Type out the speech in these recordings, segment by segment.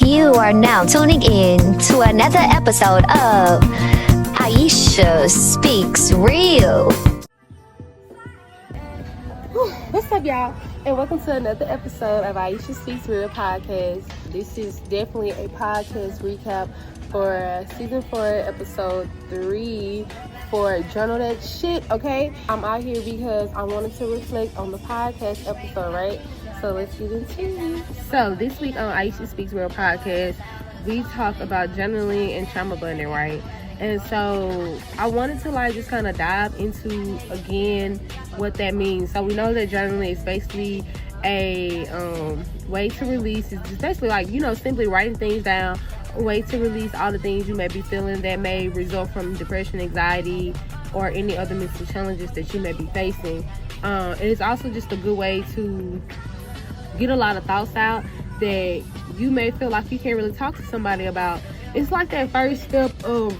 You are now tuning in to another episode of Aisha Speaks Real. What's up, y'all? And welcome to another episode of Aisha Speaks Real podcast. This is definitely a podcast recap for season 4, episode 3 for Journal That Shit, okay? I'm out here because I wanted to reflect on the podcast episode, right? So let's get into it. So this week on Aisha Speaks Real podcast, we talk about journaling and trauma bonding, right? And so I wanted to just kind of dive into again what that means. So we know that journaling is basically a way to release. It's basically simply writing things down, a way to release all the things you may be feeling that may result from depression, anxiety, or any other mental challenges that you may be facing. And it's also just a good way to get a lot of thoughts out that you may feel like you can't really talk to somebody about. It's like that first step of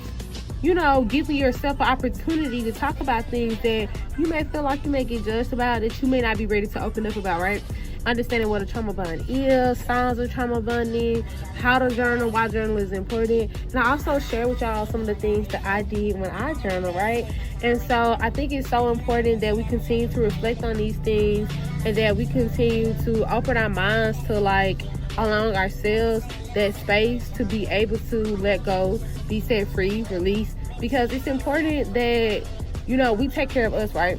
giving yourself an opportunity to talk about things that you may feel like you may get judged about, that you may not be ready to open up about, right? Understanding what a trauma bond is, signs of trauma bonding, how to journal, why journal is important. And I also share with y'all some of the things that I did when I journal, right? And so I think it's so important that we continue to reflect on these things and that we continue to open our minds to allowing ourselves that space to be able to let go, be set free, release, because it's important that we take care of us, right?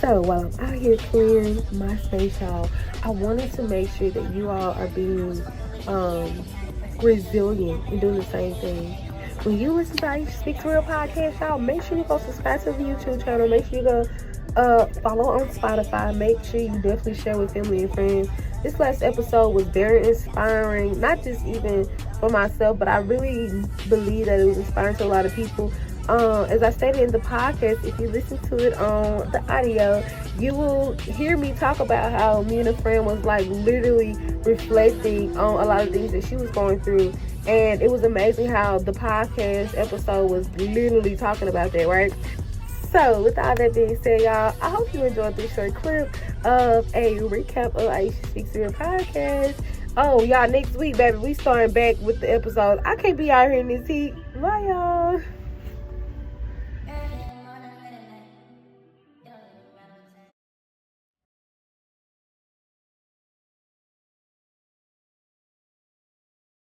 So while I'm out here clearing my space, y'all, I wanted to make sure that you all are being resilient and doing the same thing. When you listen to Aisha Speaks Real podcast, y'all, make sure you go subscribe to the YouTube channel. Make sure you go follow on Spotify. Make sure you definitely share with family and friends. This last episode was very inspiring, not just even for myself, but I really believe that it was inspiring to a lot of people. As I stated in the podcast, if you listen to it on the audio, you will hear me talk about how me and a friend was literally reflecting on a lot of things that she was going through. And it was amazing how the podcast episode was literally talking about that, right? So with all that being said, y'all, I hope you enjoyed this short clip of a recap of Aisha Speaks Real podcast. Oh, y'all, next week, baby, we starting back with the episode. I can't be out here in this heat. Bye, y'all.